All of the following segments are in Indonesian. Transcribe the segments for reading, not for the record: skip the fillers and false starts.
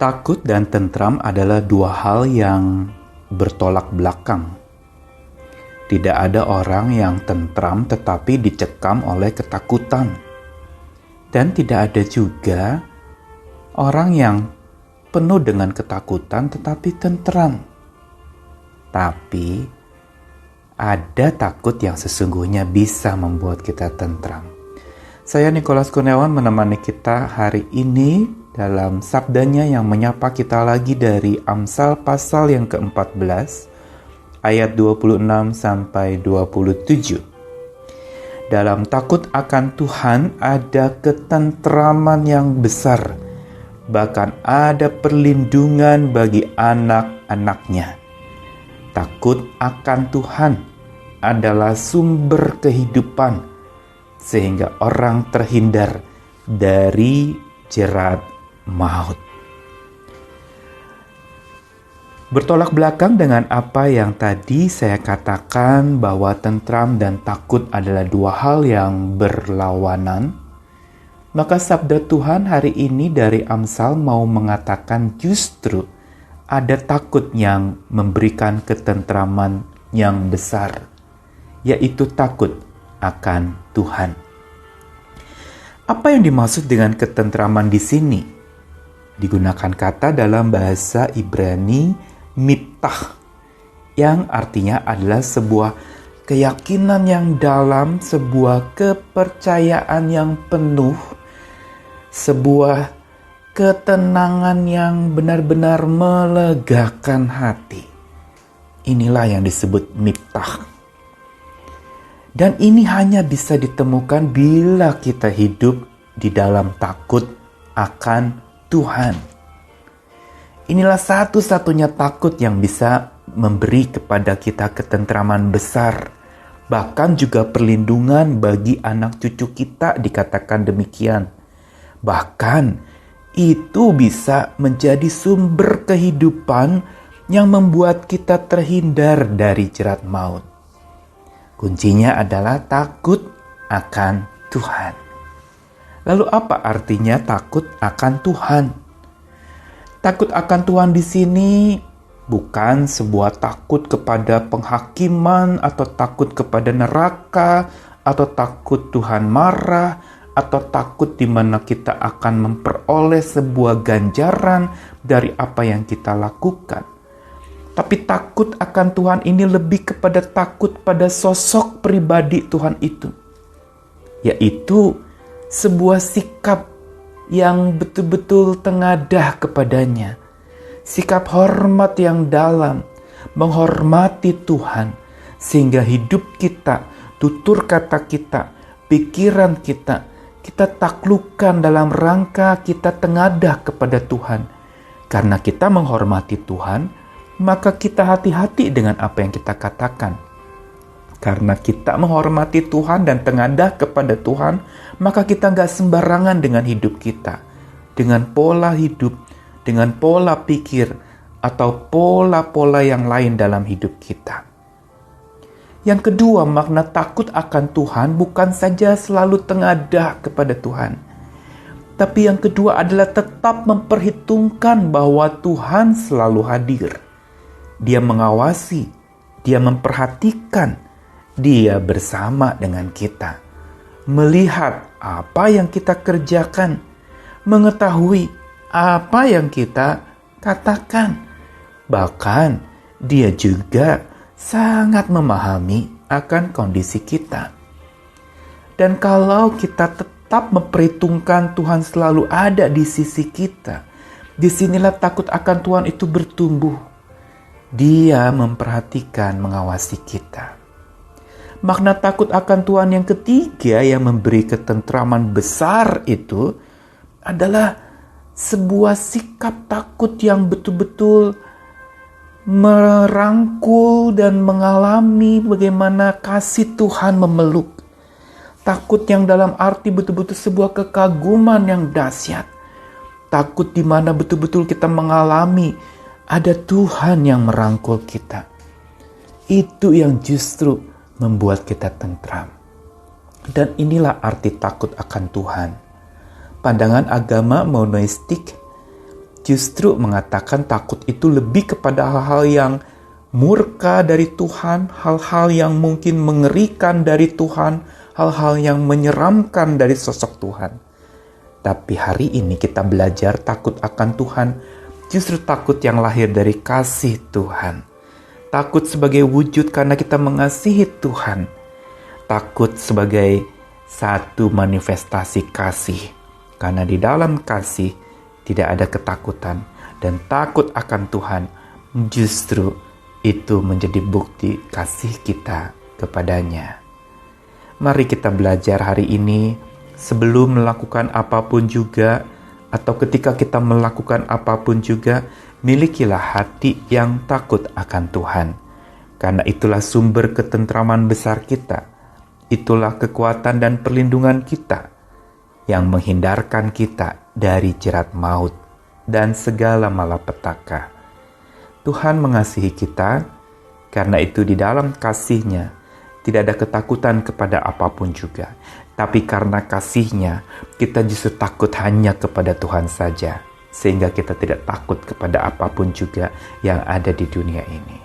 Takut dan tentram adalah dua hal yang bertolak belakang. Tidak ada orang yang tentram tetapi dicekam oleh ketakutan. Dan tidak ada juga orang yang penuh dengan ketakutan tetapi tentram. Tapi ada takut yang sesungguhnya bisa membuat kita tentram. Saya Nikolas Kurniawan menemani kita hari ini dalam sabdanya yang menyapa kita lagi dari Amsal pasal yang ke-14 ayat 26 sampai 27. Dalam takut akan Tuhan ada ketentraman yang besar, bahkan ada perlindungan bagi anak-anaknya. Takut akan Tuhan adalah sumber kehidupan, sehingga orang terhindar dari jerat maut. Bertolak belakang dengan apa yang tadi saya katakan bahwa tentram dan takut adalah dua hal yang berlawanan, maka sabda Tuhan hari ini dari Amsal mau mengatakan justru ada takut yang memberikan ketentraman yang besar, yaitu takut akan Tuhan. Apa yang dimaksud dengan ketentraman di sini? Digunakan kata dalam bahasa Ibrani mittah, yang artinya adalah sebuah keyakinan yang dalam, sebuah kepercayaan yang penuh, sebuah ketenangan yang benar-benar melegakan hati. Inilah yang disebut mittah. Dan ini hanya bisa ditemukan bila kita hidup di dalam takut akan Tuhan. Inilah satu-satunya takut yang bisa memberi kepada kita ketentraman besar. Bahkan juga perlindungan bagi anak cucu kita, dikatakan demikian. Bahkan itu bisa menjadi sumber kehidupan yang membuat kita terhindar dari jerat maut. Kuncinya adalah takut akan Tuhan. Lalu apa artinya takut akan Tuhan? Takut akan Tuhan di sini bukan sebuah takut kepada penghakiman atau takut kepada neraka atau takut Tuhan marah atau takut di mana kita akan memperoleh sebuah ganjaran dari apa yang kita lakukan. Tapi takut akan Tuhan ini lebih kepada takut pada sosok pribadi Tuhan itu. Yaitu sebuah sikap yang betul-betul tengadah kepadanya. Sikap hormat yang dalam, menghormati Tuhan. Sehingga hidup kita, tutur kata kita, pikiran kita, kita taklukkan dalam rangka kita tengadah kepada Tuhan. Karena kita menghormati Tuhan, maka kita hati-hati dengan apa yang kita katakan. Karena kita menghormati Tuhan dan tengadah kepada Tuhan, maka kita gak sembarangan dengan hidup kita. Dengan pola hidup, dengan pola pikir, atau pola-pola yang lain dalam hidup kita. Yang kedua, makna takut akan Tuhan bukan saja selalu tengadah kepada Tuhan. Tapi yang kedua adalah tetap memperhitungkan bahwa Tuhan selalu hadir. Dia mengawasi, dia memperhatikan, dia bersama dengan kita. Melihat apa yang kita kerjakan, mengetahui apa yang kita katakan. Bahkan dia juga sangat memahami akan kondisi kita. Dan kalau kita tetap memperhitungkan Tuhan selalu ada di sisi kita, disinilah takut akan Tuhan itu bertumbuh. Dia memperhatikan, mengawasi kita. Makna takut akan Tuhan yang ketiga yang memberi ketentraman besar itu adalah sebuah sikap takut yang betul-betul merangkul dan mengalami bagaimana kasih Tuhan memeluk. Takut yang dalam arti betul-betul sebuah kekaguman yang dahsyat. Takut di mana betul-betul kita mengalami ada Tuhan yang merangkul kita. Itu yang justru membuat kita tentram. Dan inilah arti takut akan Tuhan. Pandangan agama monoistik justru mengatakan takut itu lebih kepada hal-hal yang murka dari Tuhan, hal-hal yang mungkin mengerikan dari Tuhan, hal-hal yang menyeramkan dari sosok Tuhan. Tapi hari ini kita belajar takut akan Tuhan, justru takut yang lahir dari kasih Tuhan. Takut sebagai wujud karena kita mengasihi Tuhan. Takut sebagai satu manifestasi kasih. Karena di dalam kasih tidak ada ketakutan. Dan takut akan Tuhan justru itu menjadi bukti kasih kita kepadanya. Mari kita belajar hari ini sebelum melakukan apapun juga, atau ketika kita melakukan apapun juga, milikilah hati yang takut akan Tuhan. Karena itulah sumber ketentraman besar kita. Itulah kekuatan dan perlindungan kita yang menghindarkan kita dari jerat maut dan segala malapetaka. Tuhan mengasihi kita, karena itu di dalam kasih-Nya tidak ada ketakutan kepada apapun juga. Tapi karena kasih-Nya, kita justru takut hanya kepada Tuhan saja. Sehingga kita tidak takut kepada apapun juga yang ada di dunia ini.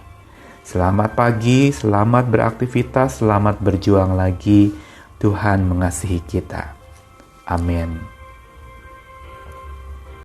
Selamat pagi, selamat beraktivitas, selamat berjuang lagi. Tuhan mengasihi kita. Amin.